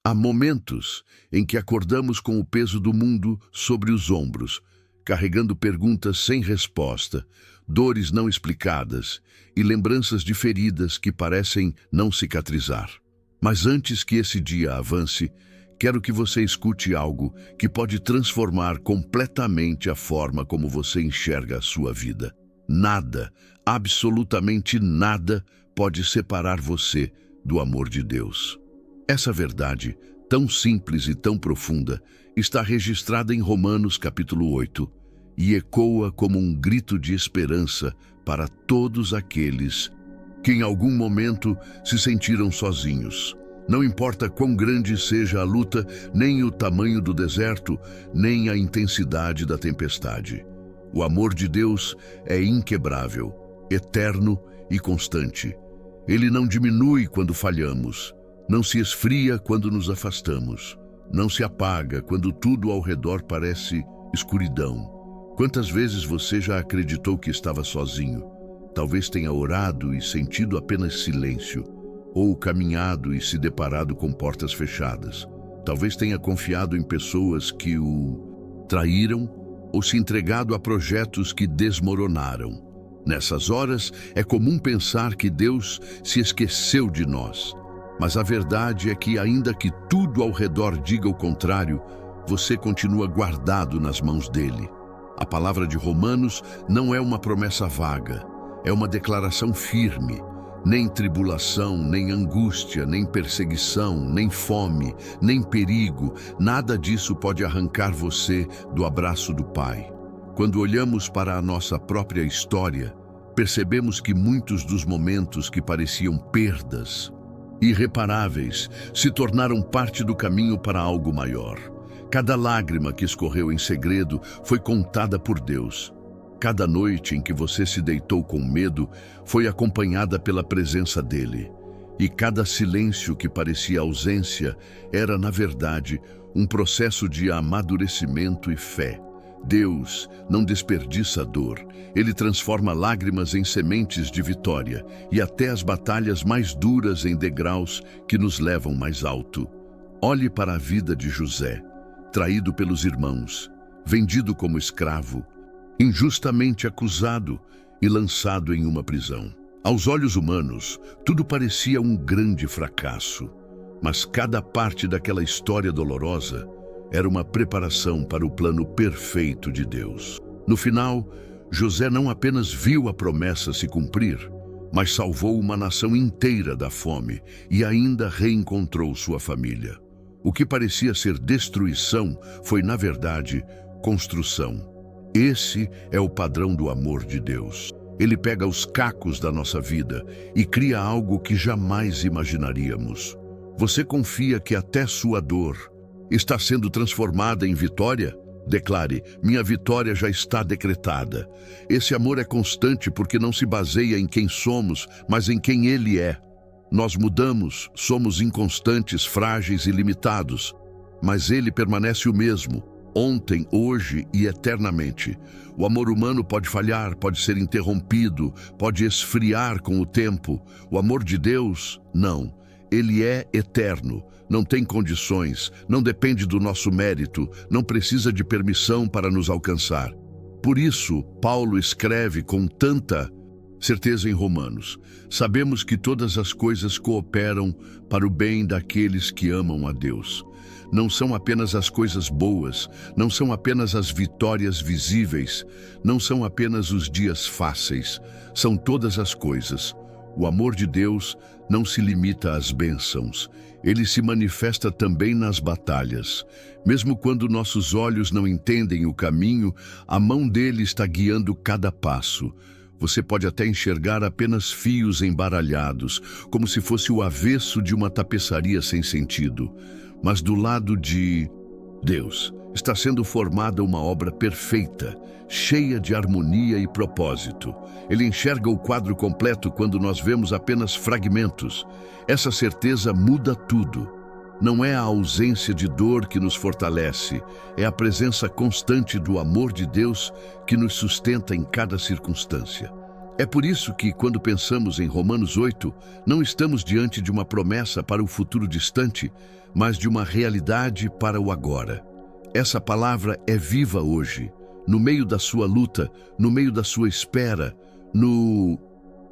Há momentos em que acordamos com o peso do mundo sobre os ombros, carregando perguntas sem resposta, dores não explicadas e lembranças de feridas que parecem não cicatrizar. Mas antes que esse dia avance, quero que você escute algo que pode transformar completamente a forma como você enxerga a sua vida. Nada, absolutamente nada, pode separar você do amor de Deus. Essa verdade, tão simples e tão profunda, está registrada em Romanos capítulo 8 e ecoa como um grito de esperança para todos aqueles que em algum momento se sentiram sozinhos. Não importa quão grande seja a luta, nem o tamanho do deserto, nem a intensidade da tempestade. O amor de Deus é inquebrável, eterno e constante. Ele não diminui quando falhamos, não se esfria quando nos afastamos, não se apaga quando tudo ao redor parece escuridão. Quantas vezes você já acreditou que estava sozinho? Talvez tenha orado e sentido apenas silêncio, ou caminhado e se deparado com portas fechadas. Talvez tenha confiado em pessoas que o traíram ou se entregado a projetos que desmoronaram. Nessas horas, é comum pensar que Deus se esqueceu de nós. Mas a verdade é que, ainda que tudo ao redor diga o contrário, você continua guardado nas mãos dele. A palavra de Romanos não é uma promessa vaga, é uma declaração firme. Nem tribulação, nem angústia, nem perseguição, nem fome, nem perigo, nada disso pode arrancar você do abraço do Pai. Quando olhamos para a nossa própria história, percebemos que muitos dos momentos que pareciam perdas, irreparáveis, se tornaram parte do caminho para algo maior. Cada lágrima que escorreu em segredo foi contada por Deus. Cada noite em que você se deitou com medo foi acompanhada pela presença dele. E cada silêncio que parecia ausência era, na verdade, um processo de amadurecimento e fé. Deus não desperdiça dor. Ele transforma lágrimas em sementes de vitória e até as batalhas mais duras em degraus que nos levam mais alto. Olhe para a vida de José, traído pelos irmãos, vendido como escravo, injustamente acusado e lançado em uma prisão. Aos olhos humanos, tudo parecia um grande fracasso, mas cada parte daquela história dolorosa era uma preparação para o plano perfeito de Deus. No final, José não apenas viu a promessa se cumprir, mas salvou uma nação inteira da fome e ainda reencontrou sua família. O que parecia ser destruição foi, na verdade, construção. Esse é o padrão do amor de Deus. Ele pega os cacos da nossa vida e cria algo que jamais imaginaríamos. Você confia que até sua dor está sendo transformada em vitória? Declare: minha vitória já está decretada. Esse amor é constante porque não se baseia em quem somos, mas em quem Ele é. Nós mudamos, somos inconstantes, frágeis e limitados, mas Ele permanece o mesmo, ontem, hoje e eternamente. O amor humano pode falhar, pode ser interrompido, pode esfriar com o tempo. O amor de Deus, não. Ele é eterno, não tem condições, não depende do nosso mérito, não precisa de permissão para nos alcançar. Por isso, Paulo escreve com tanta certeza em Romanos: sabemos que todas as coisas cooperam para o bem daqueles que amam a Deus. Não são apenas as coisas boas, não são apenas as vitórias visíveis, não são apenas os dias fáceis, são todas as coisas. O amor de Deus não se limita às bênçãos, ele se manifesta também nas batalhas. Mesmo quando nossos olhos não entendem o caminho, a mão dele está guiando cada passo. Você pode até enxergar apenas fios embaralhados, como se fosse o avesso de uma tapeçaria sem sentido. Mas do lado de Deus está sendo formada uma obra perfeita, cheia de harmonia e propósito. Ele enxerga o quadro completo quando nós vemos apenas fragmentos. Essa certeza muda tudo. Não é a ausência de dor que nos fortalece, é a presença constante do amor de Deus que nos sustenta em cada circunstância. É por isso que, quando pensamos em Romanos 8, não estamos diante de uma promessa para o futuro distante, mas de uma realidade para o agora. Essa palavra é viva hoje, no meio da sua luta, no meio da sua espera, no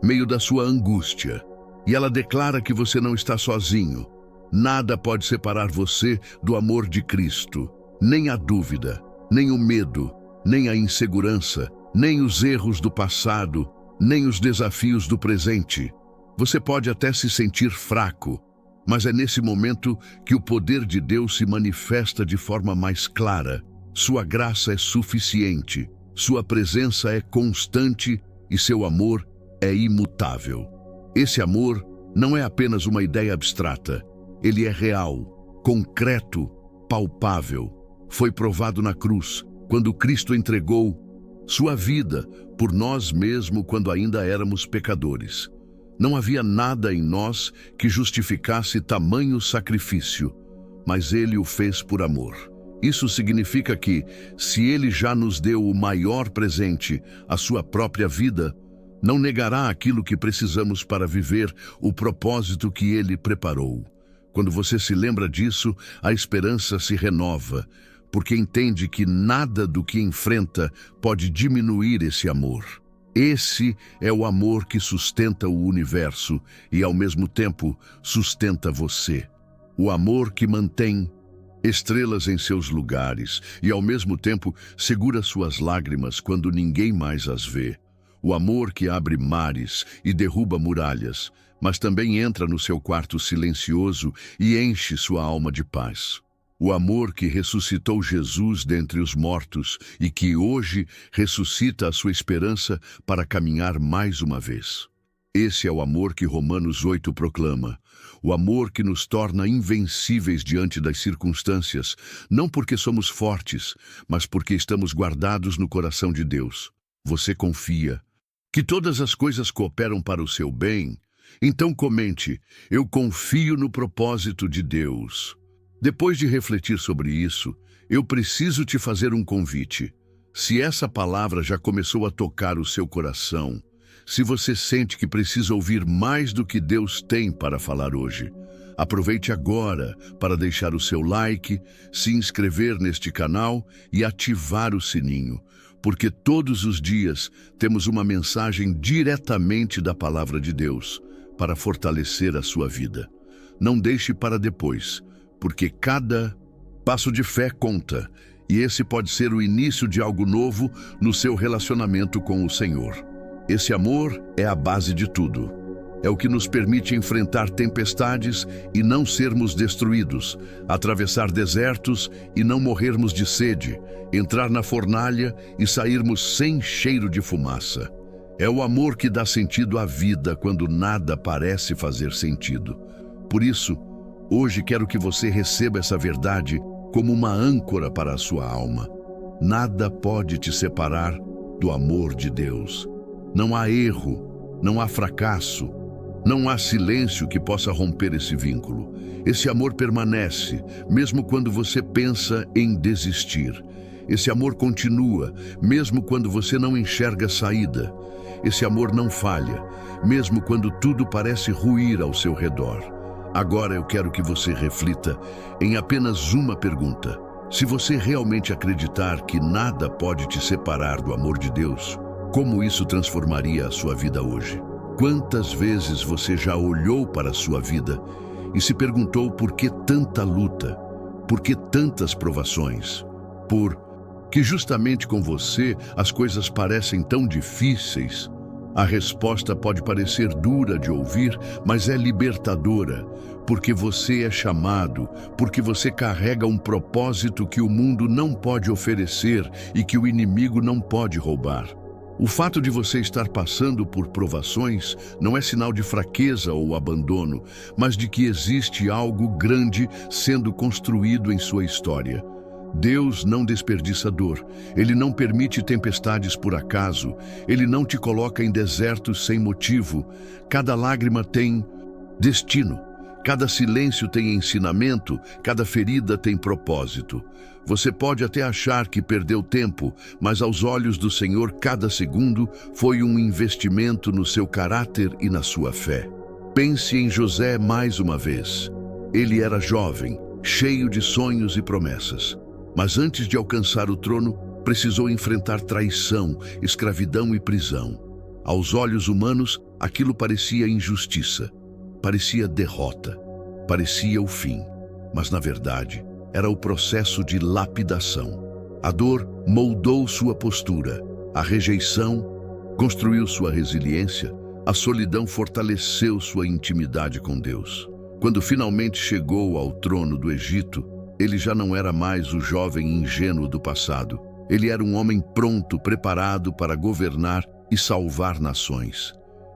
meio da sua angústia. E ela declara que você não está sozinho. Nada pode separar você do amor de Cristo. Nem a dúvida, nem o medo, nem a insegurança, nem os erros do passado, nem os desafios do presente. Você pode até se sentir fraco, mas é nesse momento que o poder de Deus se manifesta de forma mais clara. Sua graça é suficiente, sua presença é constante e seu amor é imutável. Esse amor não é apenas uma ideia abstrata, ele é real, concreto, palpável. Foi provado na cruz, quando Cristo entregou sua vida por nós mesmos quando ainda éramos pecadores. Não havia nada em nós que justificasse tamanho sacrifício, mas Ele o fez por amor. Isso significa que, se Ele já nos deu o maior presente, a sua própria vida, não negará aquilo que precisamos para viver o propósito que Ele preparou. Quando você se lembra disso, a esperança se renova, porque entende que nada do que enfrenta pode diminuir esse amor. Esse é o amor que sustenta o universo e, ao mesmo tempo, sustenta você. O amor que mantém estrelas em seus lugares e, ao mesmo tempo, segura suas lágrimas quando ninguém mais as vê. O amor que abre mares e derruba muralhas, mas também entra no seu quarto silencioso e enche sua alma de paz. O amor que ressuscitou Jesus dentre os mortos e que hoje ressuscita a sua esperança para caminhar mais uma vez. Esse é o amor que Romanos 8 proclama. O amor que nos torna invencíveis diante das circunstâncias, não porque somos fortes, mas porque estamos guardados no coração de Deus. Você confia que todas as coisas cooperam para o seu bem? Então comente: eu confio no propósito de Deus. Depois de refletir sobre isso, eu preciso te fazer um convite. Se essa palavra já começou a tocar o seu coração, se você sente que precisa ouvir mais do que Deus tem para falar hoje, aproveite agora para deixar o seu like, se inscrever neste canal e ativar o sininho, porque todos os dias temos uma mensagem diretamente da palavra de Deus para fortalecer a sua vida. Não deixe para depois, porque cada passo de fé conta, e esse pode ser o início de algo novo no seu relacionamento com o Senhor. Esse amor é a base de tudo. É o que nos permite enfrentar tempestades e não sermos destruídos, atravessar desertos e não morrermos de sede, entrar na fornalha e sairmos sem cheiro de fumaça. É o amor que dá sentido à vida quando nada parece fazer sentido. Por isso, hoje quero que você receba essa verdade como uma âncora para a sua alma. Nada pode te separar do amor de Deus. Não há erro, não há fracasso, não há silêncio que possa romper esse vínculo. Esse amor permanece, mesmo quando você pensa em desistir. Esse amor continua, mesmo quando você não enxerga saída. Esse amor não falha, mesmo quando tudo parece ruir ao seu redor. Agora eu quero que você reflita em apenas uma pergunta. Se você realmente acreditar que nada pode te separar do amor de Deus, como isso transformaria a sua vida hoje? Quantas vezes você já olhou para a sua vida e se perguntou por que tanta luta? Por que tantas provações? Por que justamente com você as coisas parecem tão difíceis? A resposta pode parecer dura de ouvir, mas é libertadora, porque você é chamado, porque você carrega um propósito que o mundo não pode oferecer e que o inimigo não pode roubar. O fato de você estar passando por provações não é sinal de fraqueza ou abandono, mas de que existe algo grande sendo construído em sua história. Deus não desperdiça dor, Ele não permite tempestades por acaso, Ele não te coloca em desertos sem motivo. Cada lágrima tem destino, Cada silêncio tem ensinamento, cada ferida tem propósito. Você pode até achar que perdeu tempo, mas aos olhos do Senhor, cada segundo foi um investimento no seu caráter e na sua fé. Pense em José mais uma vez. Ele era jovem, cheio de sonhos e promessas. Mas antes de alcançar o trono, precisou enfrentar traição, escravidão e prisão. Aos olhos humanos, aquilo parecia injustiça, parecia derrota, parecia o fim. Mas, na verdade, era o processo de lapidação. A dor moldou sua postura, a rejeição construiu sua resiliência, a solidão fortaleceu sua intimidade com Deus. Quando finalmente chegou ao trono do Egito, ele já não era mais o jovem ingênuo do passado. Ele era um homem pronto, preparado para governar e salvar nações.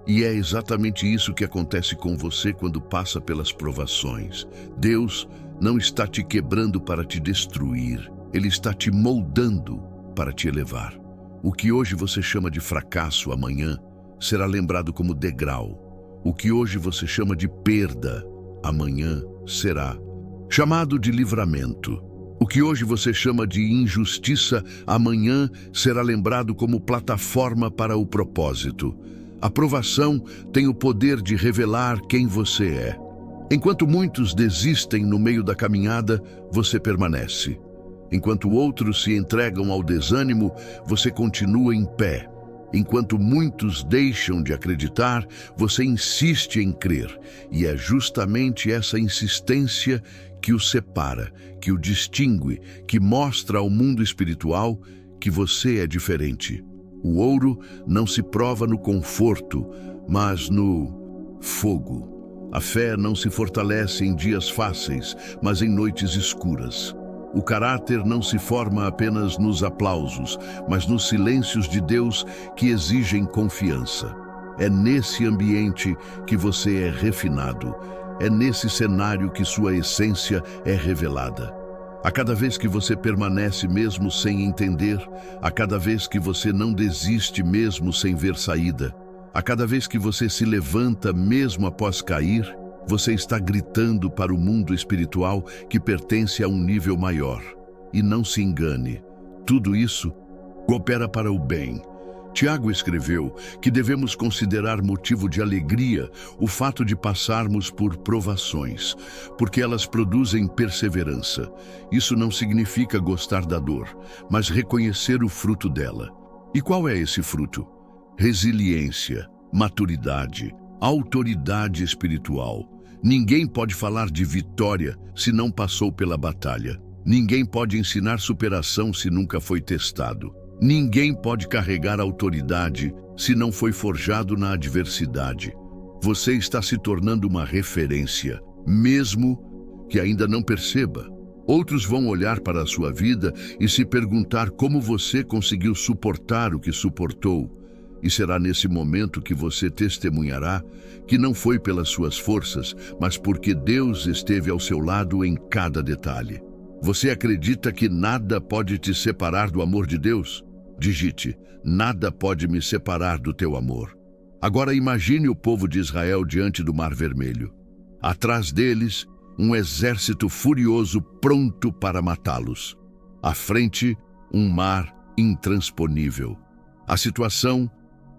E é exatamente isso que acontece com você quando passa pelas provações. Deus não está te quebrando para te destruir. Ele está te moldando para te elevar. O que hoje você chama de fracasso, amanhã será lembrado como degrau. O que hoje você chama de perda, amanhã será chamado de livramento. O que hoje você chama de injustiça, amanhã será lembrado como plataforma para o propósito. A provação tem o poder de revelar quem você é. Enquanto muitos desistem no meio da caminhada, você permanece. Enquanto outros se entregam ao desânimo, você continua em pé. Enquanto muitos deixam de acreditar, você insiste em crer. E é justamente essa insistência que o separa, que o distingue, que mostra ao mundo espiritual que você é diferente. O ouro não se prova no conforto, mas no fogo. A fé não se fortalece em dias fáceis, mas em noites escuras. O caráter não se forma apenas nos aplausos, mas nos silêncios de Deus que exigem confiança. É nesse ambiente que você é refinado. É nesse cenário que sua essência é revelada. A cada vez que você permanece mesmo sem entender, a cada vez que você não desiste mesmo sem ver saída, a cada vez que você se levanta mesmo após cair, você está gritando para o mundo espiritual que pertence a um nível maior. E não se engane, tudo isso coopera para o bem. Tiago escreveu que devemos considerar motivo de alegria o fato de passarmos por provações, porque elas produzem perseverança. Isso não significa gostar da dor, mas reconhecer o fruto dela. E qual é esse fruto? Resiliência, maturidade, autoridade espiritual. Ninguém pode falar de vitória se não passou pela batalha. Ninguém pode ensinar superação se nunca foi testado. Ninguém pode carregar autoridade se não foi forjado na adversidade. Você está se tornando uma referência, mesmo que ainda não perceba. Outros vão olhar para a sua vida e se perguntar como você conseguiu suportar o que suportou. E será nesse momento que você testemunhará que não foi pelas suas forças, mas porque Deus esteve ao seu lado em cada detalhe. Você acredita que nada pode te separar do amor de Deus? Digite, nada pode me separar do teu amor. Agora imagine o povo de Israel diante do Mar Vermelho. Atrás deles, um exército furioso pronto para matá-los. À frente, um mar intransponível. A situação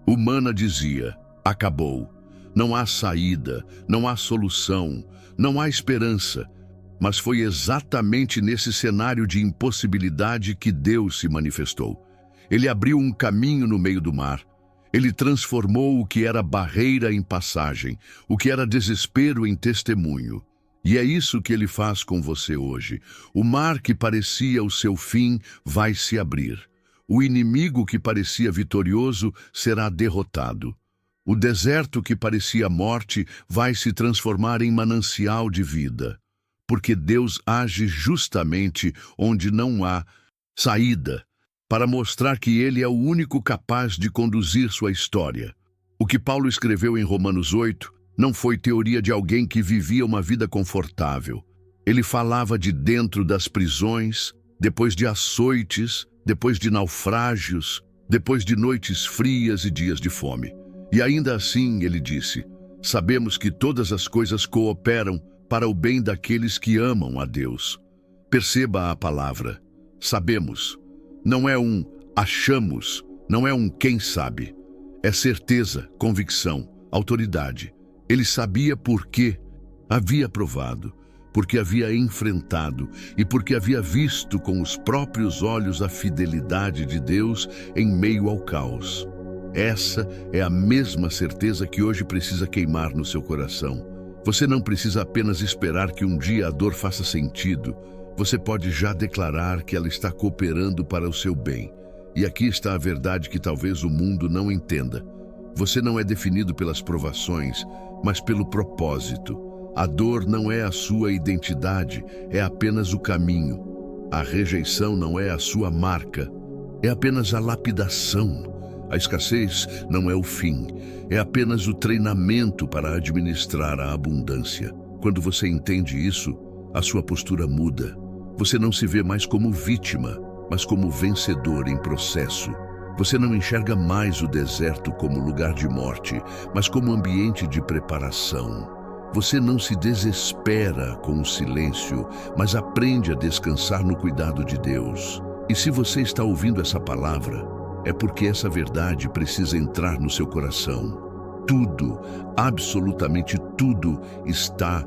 humana dizia, acabou. Não há saída, não há solução, não há esperança. Mas foi exatamente nesse cenário de impossibilidade que Deus se manifestou. Ele abriu um caminho no meio do mar. Ele transformou o que era barreira em passagem, o que era desespero em testemunho. E é isso que ele faz com você hoje. O mar que parecia o seu fim vai se abrir. O inimigo que parecia vitorioso será derrotado. O deserto que parecia morte vai se transformar em manancial de vida. Porque Deus age justamente onde não há saída, para mostrar que Ele é o único capaz de conduzir sua história. O que Paulo escreveu em Romanos 8 não foi teoria de alguém que vivia uma vida confortável. Ele falava de dentro das prisões, depois de açoites, depois de naufrágios, depois de noites frias e dias de fome. E ainda assim ele disse, sabemos que todas as coisas cooperam para o bem daqueles que amam a Deus. Perceba a palavra. Sabemos. Não é um achamos, não é um quem sabe. É certeza, convicção, autoridade. Ele sabia porque havia provado, porque havia enfrentado e porque havia visto com os próprios olhos a fidelidade de Deus em meio ao caos. Essa é a mesma certeza que hoje precisa queimar no seu coração. Você não precisa apenas esperar que um dia a dor faça sentido. Você pode já declarar que ela está cooperando para o seu bem. E aqui está a verdade que talvez o mundo não entenda. Você não é definido pelas provações, mas pelo propósito. A dor não é a sua identidade, é apenas o caminho. A rejeição não é a sua marca, é apenas a lapidação. A escassez não é o fim, é apenas o treinamento para administrar a abundância. Quando você entende isso, a sua postura muda. Você não se vê mais como vítima, mas como vencedor em processo. Você não enxerga mais o deserto como lugar de morte, mas como ambiente de preparação. Você não se desespera com o silêncio, mas aprende a descansar no cuidado de Deus. E se você está ouvindo essa palavra, é porque essa verdade precisa entrar no seu coração. Tudo, absolutamente tudo, está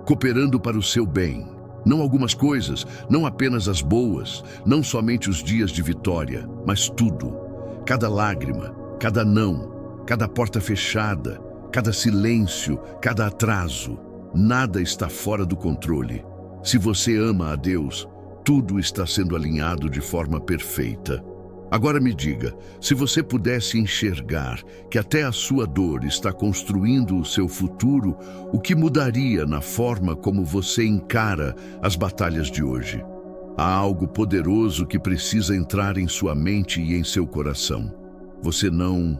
cooperando para o seu bem. Não algumas coisas, não apenas as boas, não somente os dias de vitória, mas tudo. Cada lágrima, cada não, cada porta fechada, cada silêncio, cada atraso. Nada está fora do controle. Se você ama a Deus, tudo está sendo alinhado de forma perfeita. Agora me diga, se você pudesse enxergar que até a sua dor está construindo o seu futuro, o que mudaria na forma como você encara as batalhas de hoje? Há algo poderoso que precisa entrar em sua mente e em seu coração. Você não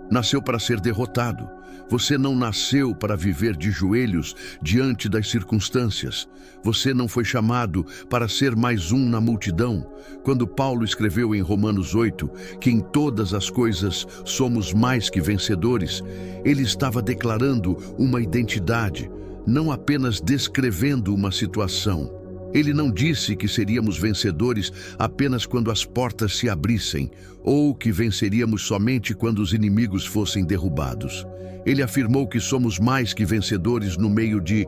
nasceu para ser derrotado. Você não nasceu para viver de joelhos diante das circunstâncias. Você não foi chamado para ser mais um na multidão. Quando Paulo escreveu em Romanos 8 que em todas as coisas somos mais que vencedores, ele estava declarando uma identidade, não apenas descrevendo uma situação. Ele não disse que seríamos vencedores apenas quando as portas se abrissem, ou que venceríamos somente quando os inimigos fossem derrubados. Ele afirmou que somos mais que vencedores no meio de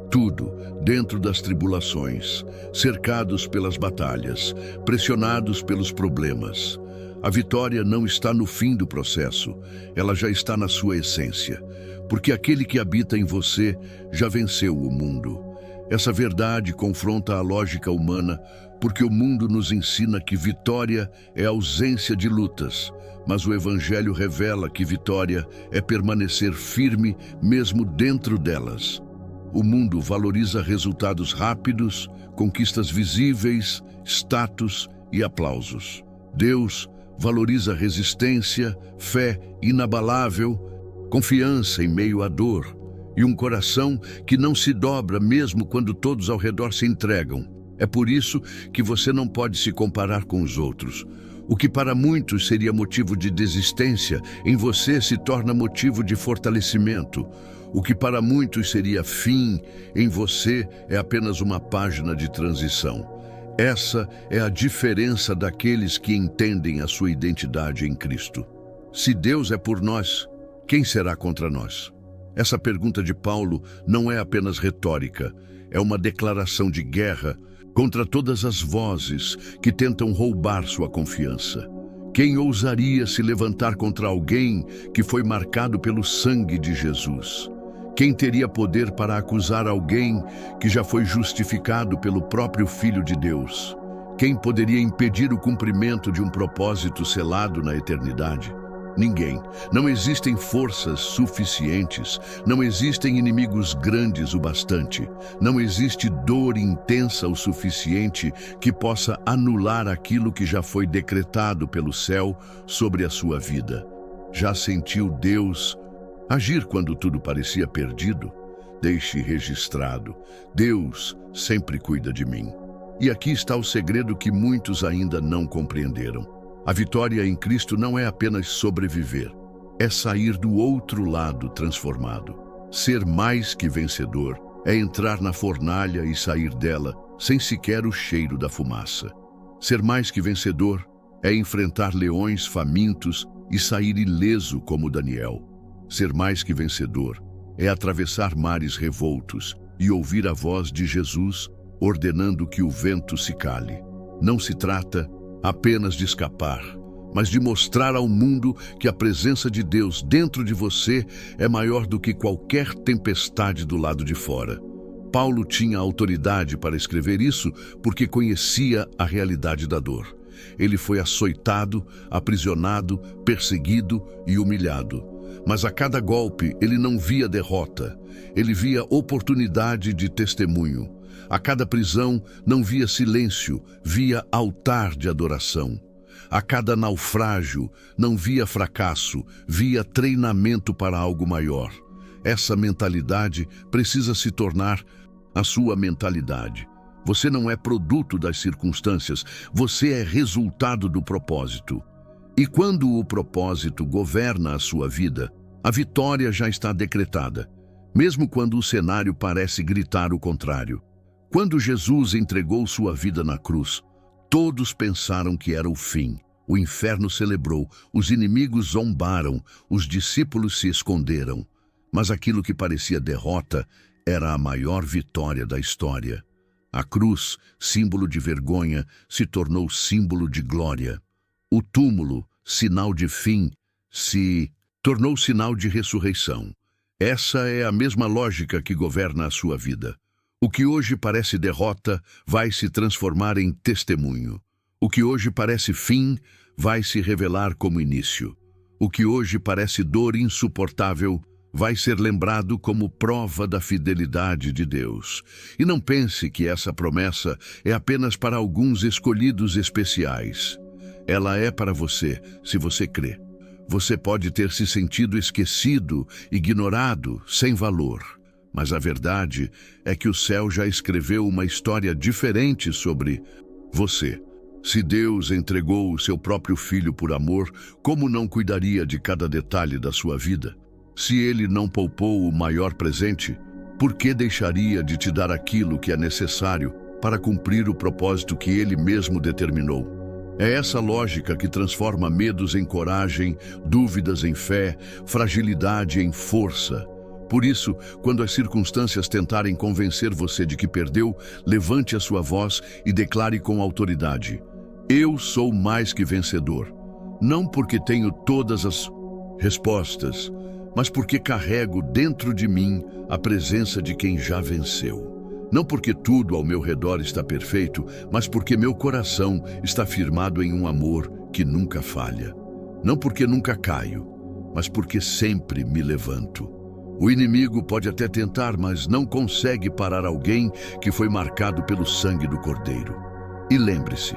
tudo, dentro das tribulações, cercados pelas batalhas, pressionados pelos problemas. A vitória não está no fim do processo, ela já está na sua essência, porque aquele que habita em você já venceu o mundo. Essa verdade confronta a lógica humana, porque o mundo nos ensina que vitória é ausência de lutas, mas o Evangelho revela que vitória é permanecer firme mesmo dentro delas. O mundo valoriza resultados rápidos, conquistas visíveis, status e aplausos. Deus valoriza resistência, fé inabalável, confiança em meio à dor, e um coração que não se dobra mesmo quando todos ao redor se entregam. É por isso que você não pode se comparar com os outros. O que para muitos seria motivo de desistência, em você se torna motivo de fortalecimento. O que para muitos seria fim, em você é apenas uma página de transição. Essa é a diferença daqueles que entendem a sua identidade em Cristo. Se Deus é por nós, quem será contra nós? Essa pergunta de Paulo não é apenas retórica, é uma declaração de guerra contra todas as vozes que tentam roubar sua confiança. Quem ousaria se levantar contra alguém que foi marcado pelo sangue de Jesus? Quem teria poder para acusar alguém que já foi justificado pelo próprio Filho de Deus? Quem poderia impedir o cumprimento de um propósito selado na eternidade? Ninguém. Não existem forças suficientes, não existem inimigos grandes o bastante, não existe dor intensa o suficiente que possa anular aquilo que já foi decretado pelo céu sobre a sua vida. Já sentiu Deus agir quando tudo parecia perdido? Deixe registrado: Deus sempre cuida de mim. E aqui está o segredo que muitos ainda não compreenderam. A vitória em Cristo não é apenas sobreviver, é sair do outro lado transformado. Ser mais que vencedor é entrar na fornalha e sair dela sem sequer o cheiro da fumaça. Ser mais que vencedor é enfrentar leões famintos e sair ileso como Daniel. Ser mais que vencedor é atravessar mares revoltos e ouvir a voz de Jesus ordenando que o vento se cale. Não se trata apenas de escapar, mas de mostrar ao mundo que a presença de Deus dentro de você é maior do que qualquer tempestade do lado de fora. Paulo tinha autoridade para escrever isso porque conhecia a realidade da dor. Ele foi açoitado, aprisionado, perseguido e humilhado. Mas a cada golpe ele não via derrota, ele via oportunidade de testemunho. A cada prisão não via silêncio, via altar de adoração. A cada naufrágio não via fracasso, via treinamento para algo maior. Essa mentalidade precisa se tornar a sua mentalidade. Você não é produto das circunstâncias, você é resultado do propósito. E quando o propósito governa a sua vida, a vitória já está decretada, mesmo quando o cenário parece gritar o contrário. Quando Jesus entregou sua vida na cruz, todos pensaram que era o fim. O inferno celebrou, os inimigos zombaram, os discípulos se esconderam. Mas aquilo que parecia derrota era a maior vitória da história. A cruz, símbolo de vergonha, se tornou símbolo de glória. O túmulo, sinal de fim, se tornou sinal de ressurreição. Essa é a mesma lógica que governa a sua vida. O que hoje parece derrota vai se transformar em testemunho. O que hoje parece fim vai se revelar como início. O que hoje parece dor insuportável vai ser lembrado como prova da fidelidade de Deus. E não pense que essa promessa é apenas para alguns escolhidos especiais. Ela é para você, se você crê. Você pode ter se sentido esquecido, ignorado, sem valor. Mas a verdade é que o céu já escreveu uma história diferente sobre você. Se Deus entregou o seu próprio filho por amor, como não cuidaria de cada detalhe da sua vida? Se ele não poupou o maior presente, por que deixaria de te dar aquilo que é necessário para cumprir o propósito que ele mesmo determinou? É essa lógica que transforma medos em coragem, dúvidas em fé, fragilidade em força. Por isso, quando as circunstâncias tentarem convencer você de que perdeu, levante a sua voz e declare com autoridade: eu sou mais que vencedor. Não porque tenho todas as respostas, mas porque carrego dentro de mim a presença de quem já venceu. Não porque tudo ao meu redor está perfeito, mas porque meu coração está firmado em um amor que nunca falha. Não porque nunca caio, mas porque sempre me levanto. O inimigo pode até tentar, mas não consegue parar alguém que foi marcado pelo sangue do Cordeiro. E lembre-se,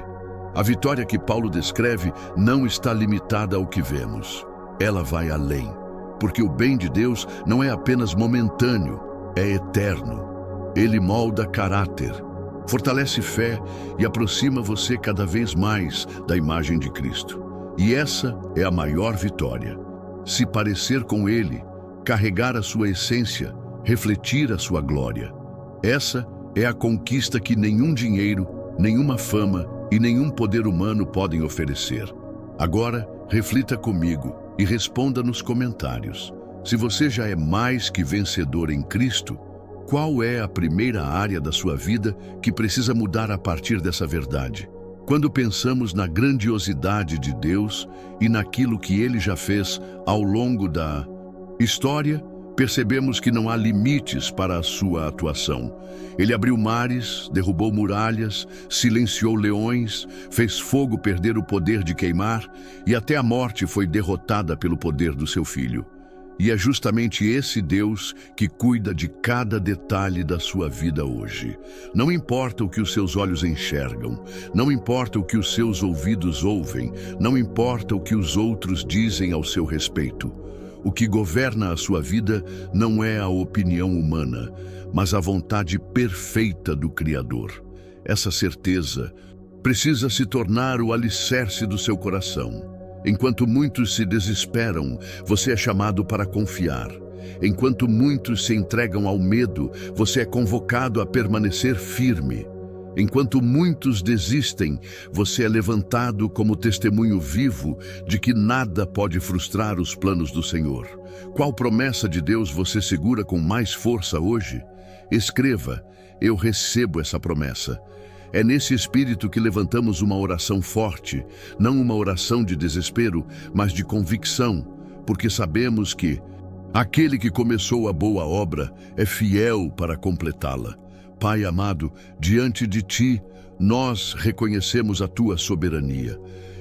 a vitória que Paulo descreve não está limitada ao que vemos. Ela vai além, porque o bem de Deus não é apenas momentâneo, é eterno. Ele molda caráter, fortalece fé e aproxima você cada vez mais da imagem de Cristo. E essa é a maior vitória. Se parecer com Ele, carregar a sua essência, refletir a sua glória. Essa é a conquista que nenhum dinheiro, nenhuma fama e nenhum poder humano podem oferecer. Agora, reflita comigo e responda nos comentários. Se você já é mais que vencedor em Cristo, qual é a primeira área da sua vida que precisa mudar a partir dessa verdade? Quando pensamos na grandiosidade de Deus e naquilo que Ele já fez ao longo da história, percebemos que não há limites para a sua atuação. Ele abriu mares, derrubou muralhas, silenciou leões, fez fogo perder o poder de queimar e até a morte foi derrotada pelo poder do seu Filho. E é justamente esse Deus que cuida de cada detalhe da sua vida hoje. Não importa o que os seus olhos enxergam, não importa o que os seus ouvidos ouvem, não importa o que os outros dizem ao seu respeito. O que governa a sua vida não é a opinião humana, mas a vontade perfeita do Criador. Essa certeza precisa se tornar o alicerce do seu coração. Enquanto muitos se desesperam, você é chamado para confiar. Enquanto muitos se entregam ao medo, você é convocado a permanecer firme. Enquanto muitos desistem, você é levantado como testemunho vivo de que nada pode frustrar os planos do Senhor. Qual promessa de Deus você segura com mais força hoje? Escreva: eu recebo essa promessa. É nesse espírito que levantamos uma oração forte, não uma oração de desespero, mas de convicção, porque sabemos que aquele que começou a boa obra é fiel para completá-la. Pai amado, diante de Ti, nós reconhecemos a Tua soberania.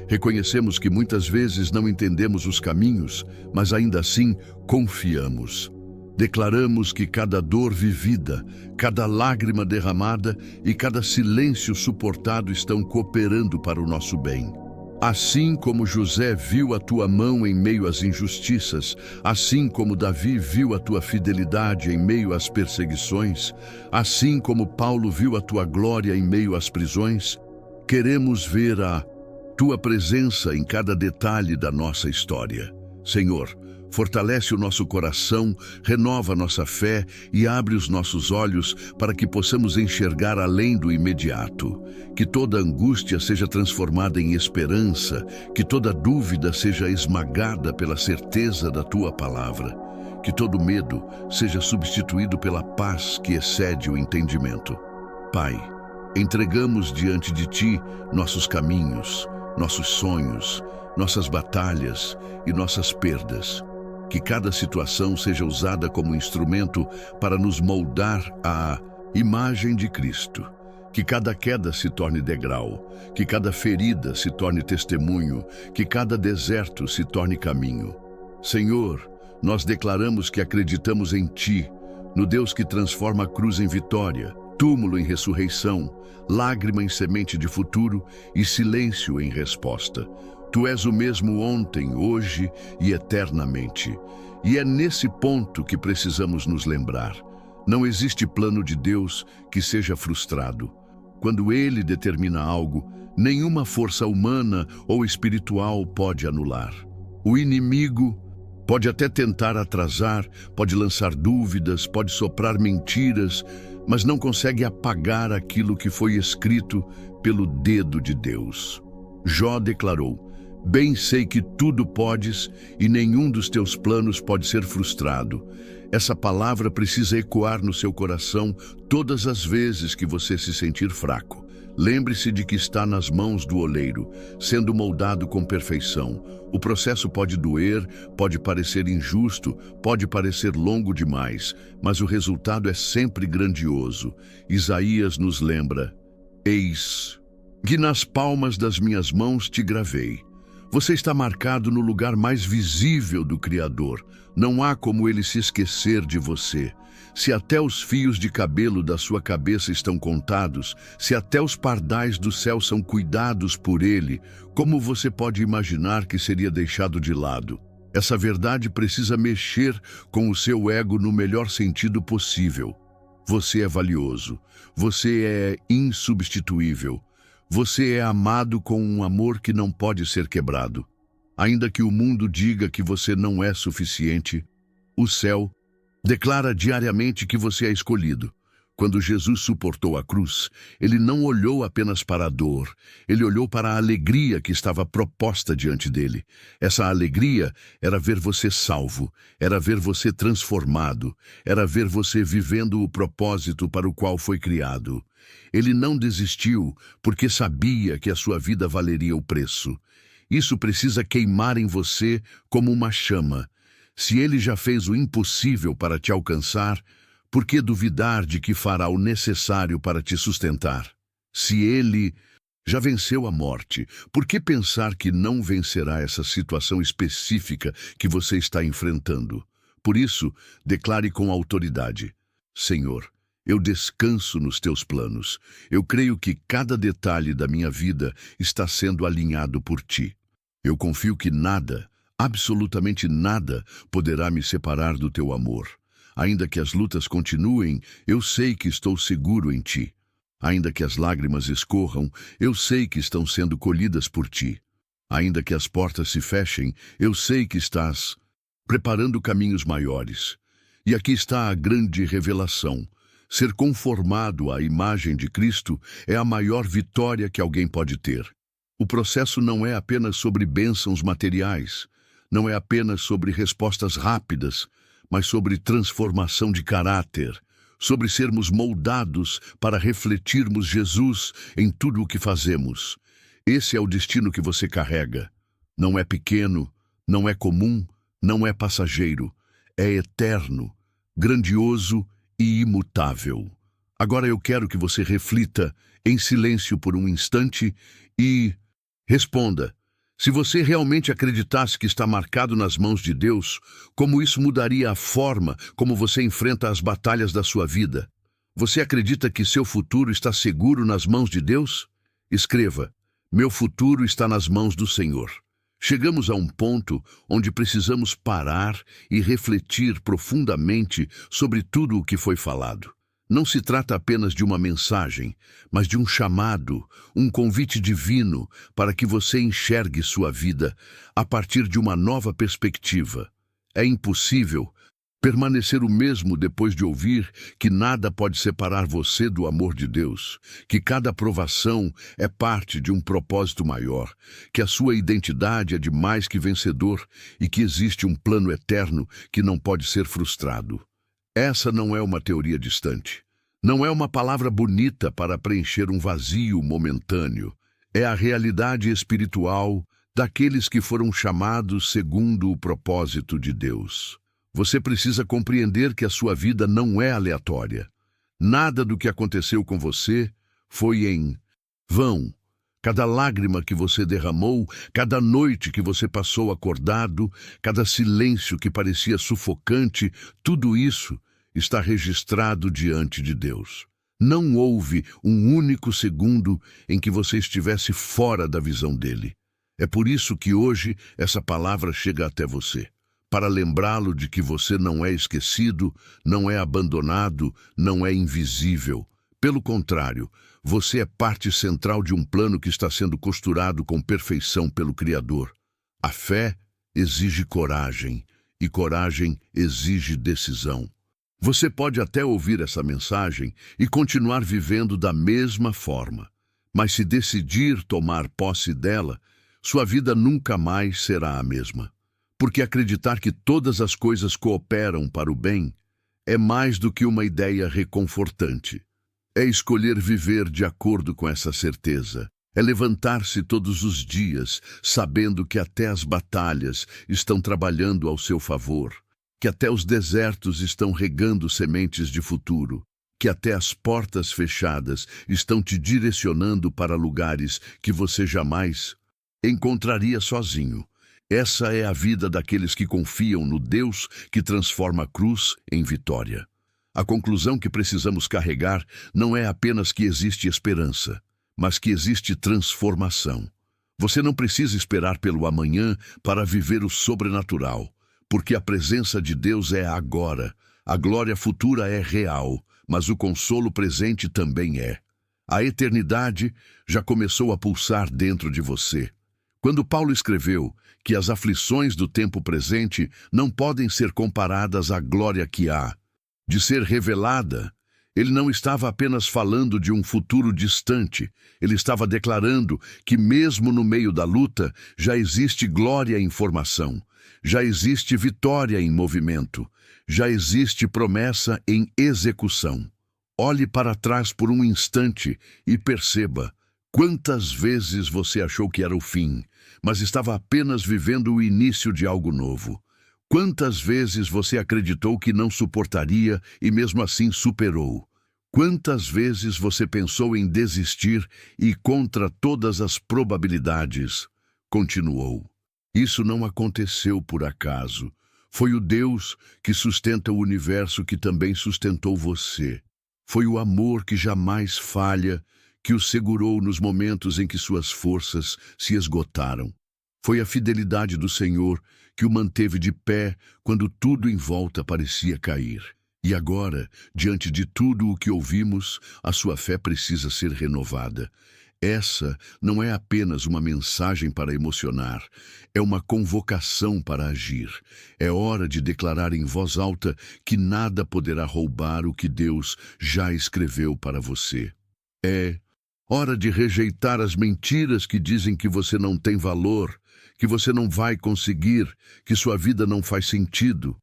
Reconhecemos que muitas vezes não entendemos os caminhos, mas ainda assim confiamos. Declaramos que cada dor vivida, cada lágrima derramada e cada silêncio suportado estão cooperando para o nosso bem. Assim como José viu a tua mão em meio às injustiças, assim como Davi viu a tua fidelidade em meio às perseguições, assim como Paulo viu a tua glória em meio às prisões, queremos ver a tua presença em cada detalhe da nossa história. Senhor, fortalece o nosso coração, renova nossa fé e abre os nossos olhos para que possamos enxergar além do imediato. Que toda angústia seja transformada em esperança, que toda dúvida seja esmagada pela certeza da Tua palavra. Que todo medo seja substituído pela paz que excede o entendimento. Pai, entregamos diante de Ti nossos caminhos, nossos sonhos, nossas batalhas e nossas perdas. Que cada situação seja usada como instrumento para nos moldar à imagem de Cristo. Que cada queda se torne degrau, que cada ferida se torne testemunho, que cada deserto se torne caminho. Senhor, nós declaramos que acreditamos em Ti, no Deus que transforma a cruz em vitória, túmulo em ressurreição, lágrima em semente de futuro e silêncio em resposta. Tu és o mesmo ontem, hoje e eternamente. E é nesse ponto que precisamos nos lembrar. Não existe plano de Deus que seja frustrado. Quando Ele determina algo, nenhuma força humana ou espiritual pode anular. O inimigo pode até tentar atrasar, pode lançar dúvidas, pode soprar mentiras, mas não consegue apagar aquilo que foi escrito pelo dedo de Deus. Jó declarou: bem sei que tudo podes e nenhum dos teus planos pode ser frustrado. Essa palavra precisa ecoar no seu coração todas as vezes que você se sentir fraco. Lembre-se de que está nas mãos do oleiro, sendo moldado com perfeição. O processo pode doer, pode parecer injusto, pode parecer longo demais, mas o resultado é sempre grandioso. Isaías nos lembra: eis que nas palmas das minhas mãos te gravei. Você está marcado no lugar mais visível do Criador. Não há como Ele se esquecer de você. Se até os fios de cabelo da sua cabeça estão contados, se até os pardais do céu são cuidados por Ele, como você pode imaginar que seria deixado de lado? Essa verdade precisa mexer com o seu ego no melhor sentido possível. Você é valioso. Você é insubstituível. Você é amado com um amor que não pode ser quebrado. Ainda que o mundo diga que você não é suficiente, o céu declara diariamente que você é escolhido. Quando Jesus suportou a cruz, Ele não olhou apenas para a dor, Ele olhou para a alegria que estava proposta diante dele. Essa alegria era ver você salvo, era ver você transformado, era ver você vivendo o propósito para o qual foi criado. Ele não desistiu porque sabia que a sua vida valeria o preço. Isso precisa queimar em você como uma chama. Se Ele já fez o impossível para te alcançar, por que duvidar de que fará o necessário para te sustentar? Se Ele já venceu a morte, por que pensar que não vencerá essa situação específica que você está enfrentando? Por isso, declare com autoridade: Senhor, eu descanso nos teus planos. Eu creio que cada detalhe da minha vida está sendo alinhado por ti. Eu confio que nada, absolutamente nada, poderá me separar do teu amor. Ainda que as lutas continuem, eu sei que estou seguro em ti. Ainda que as lágrimas escorram, eu sei que estão sendo colhidas por ti. Ainda que as portas se fechem, eu sei que estás preparando caminhos maiores. E aqui está a grande revelação. Ser conformado à imagem de Cristo é a maior vitória que alguém pode ter. O processo não é apenas sobre bênçãos materiais, não é apenas sobre respostas rápidas, mas sobre transformação de caráter, sobre sermos moldados para refletirmos Jesus em tudo o que fazemos. Esse é o destino que você carrega. Não é pequeno, não é comum, não é passageiro. É eterno, grandioso e imutável. Agora eu quero que você reflita em silêncio por um instante e responda. Se você realmente acreditasse que está marcado nas mãos de Deus, como isso mudaria a forma como você enfrenta as batalhas da sua vida? Você acredita que seu futuro está seguro nas mãos de Deus? Escreva: meu futuro está nas mãos do Senhor. Chegamos a um ponto onde precisamos parar e refletir profundamente sobre tudo o que foi falado. Não se trata apenas de uma mensagem, mas de um chamado, um convite divino para que você enxergue sua vida a partir de uma nova perspectiva. É impossível permanecer o mesmo depois de ouvir que nada pode separar você do amor de Deus, que cada provação é parte de um propósito maior, que a sua identidade é de mais que vencedor e que existe um plano eterno que não pode ser frustrado. Essa não é uma teoria distante. Não é uma palavra bonita para preencher um vazio momentâneo. É a realidade espiritual daqueles que foram chamados segundo o propósito de Deus. Você precisa compreender que a sua vida não é aleatória. Nada do que aconteceu com você foi em vão. Cada lágrima que você derramou, cada noite que você passou acordado, cada silêncio que parecia sufocante, tudo isso está registrado diante de Deus. Não houve um único segundo em que você estivesse fora da visão dele. É por isso que hoje essa palavra chega até você, para lembrá-lo de que você não é esquecido, não é abandonado, não é invisível. Pelo contrário, você é parte central de um plano que está sendo costurado com perfeição pelo Criador. A fé exige coragem, e coragem exige decisão. Você pode até ouvir essa mensagem e continuar vivendo da mesma forma, mas se decidir tomar posse dela, sua vida nunca mais será a mesma. Porque acreditar que todas as coisas cooperam para o bem é mais do que uma ideia reconfortante. É escolher viver de acordo com essa certeza. É levantar-se todos os dias, sabendo que até as batalhas estão trabalhando ao seu favor, que até os desertos estão regando sementes de futuro, que até as portas fechadas estão te direcionando para lugares que você jamais encontraria sozinho. Essa é a vida daqueles que confiam no Deus que transforma a cruz em vitória. A conclusão que precisamos carregar não é apenas que existe esperança, mas que existe transformação. Você não precisa esperar pelo amanhã para viver o sobrenatural, porque a presença de Deus é agora. A glória futura é real, mas o consolo presente também é. A eternidade já começou a pulsar dentro de você. Quando Paulo escreveu que as aflições do tempo presente não podem ser comparadas à glória que há de ser revelada, ele não estava apenas falando de um futuro distante, ele estava declarando que mesmo no meio da luta já existe glória em formação, já existe vitória em movimento, já existe promessa em execução. Olhe para trás por um instante e perceba quantas vezes você achou que era o fim, mas estava apenas vivendo o início de algo novo. Quantas vezes você acreditou que não suportaria e mesmo assim superou? Quantas vezes você pensou em desistir e, contra todas as probabilidades, continuou? Isso não aconteceu por acaso. Foi o Deus que sustenta o universo que também sustentou você. Foi o amor que jamais falha, que o segurou nos momentos em que suas forças se esgotaram. Foi a fidelidade do Senhor que o manteve de pé quando tudo em volta parecia cair. E agora, diante de tudo o que ouvimos, a sua fé precisa ser renovada. Essa não é apenas uma mensagem para emocionar, é uma convocação para agir. É hora de declarar em voz alta que nada poderá roubar o que Deus já escreveu para você. É hora de rejeitar as mentiras que dizem que você não tem valor, que você não vai conseguir, que sua vida não faz sentido.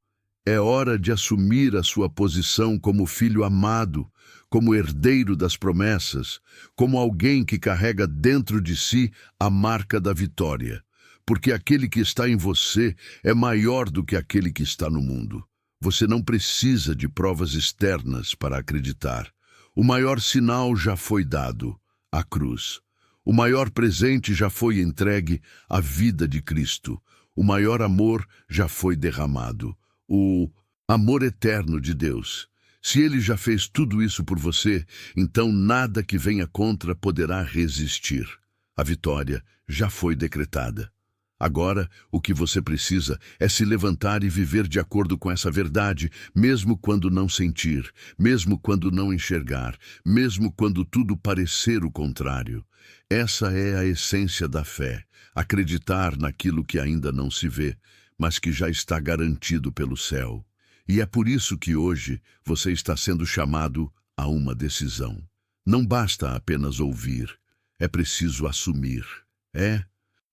É hora de assumir a sua posição como filho amado, como herdeiro das promessas, como alguém que carrega dentro de si a marca da vitória. Porque aquele que está em você é maior do que aquele que está no mundo. Você não precisa de provas externas para acreditar. O maior sinal já foi dado, a cruz. O maior presente já foi entregue, a vida de Cristo. O maior amor já foi derramado, o amor eterno de Deus. Se Ele já fez tudo isso por você, então nada que venha contra poderá resistir. A vitória já foi decretada. Agora, o que você precisa é se levantar e viver de acordo com essa verdade, mesmo quando não sentir, mesmo quando não enxergar, mesmo quando tudo parecer o contrário. Essa é a essência da fé, acreditar naquilo que ainda não se vê, mas que já está garantido pelo céu. E é por isso que hoje você está sendo chamado a uma decisão. Não basta apenas ouvir, é preciso assumir.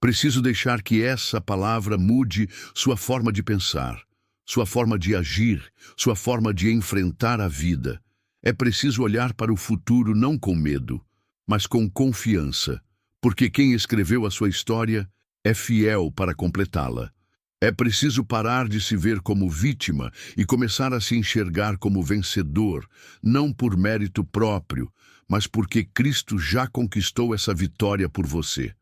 Preciso deixar que essa palavra mude sua forma de pensar, sua forma de agir, sua forma de enfrentar a vida. É preciso olhar para o futuro não com medo, mas com confiança, porque quem escreveu a sua história é fiel para completá-la. É preciso parar de se ver como vítima e começar a se enxergar como vencedor, não por mérito próprio, mas porque Cristo já conquistou essa vitória por você.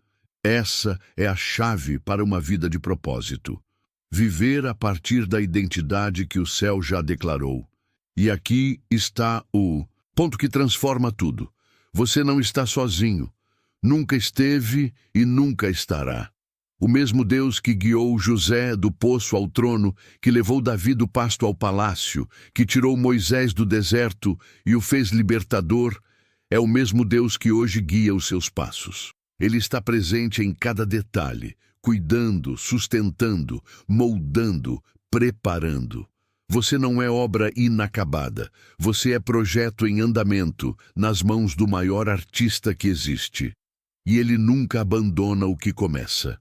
Essa é a chave para uma vida de propósito. Viver a partir da identidade que o céu já declarou. E aqui está o ponto que transforma tudo. Você não está sozinho. Nunca esteve e nunca estará. O mesmo Deus que guiou José do poço ao trono, que levou Davi do pasto ao palácio, que tirou Moisés do deserto e o fez libertador, é o mesmo Deus que hoje guia os seus passos. Ele está presente em cada detalhe, cuidando, sustentando, moldando, preparando. Você não é obra inacabada. Você é projeto em andamento, nas mãos do maior artista que existe. E ele nunca abandona o que começa.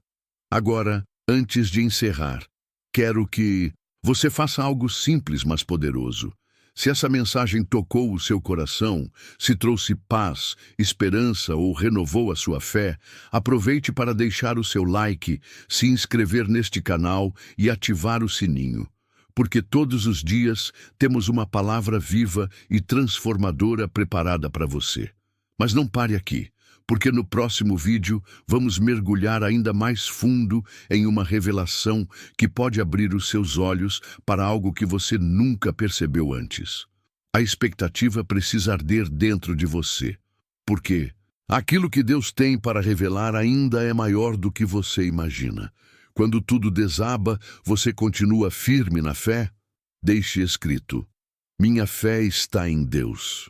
Agora, antes de encerrar, quero que você faça algo simples, mas poderoso. Se essa mensagem tocou o seu coração, se trouxe paz, esperança ou renovou a sua fé, aproveite para deixar o seu like, se inscrever neste canal e ativar o sininho. Porque todos os dias temos uma palavra viva e transformadora preparada para você. Mas não pare aqui, porque no próximo vídeo vamos mergulhar ainda mais fundo em uma revelação que pode abrir os seus olhos para algo que você nunca percebeu antes. A expectativa precisa arder dentro de você, porque aquilo que Deus tem para revelar ainda é maior do que você imagina. Quando tudo desaba, você continua firme na fé? Deixe escrito: minha fé está em Deus.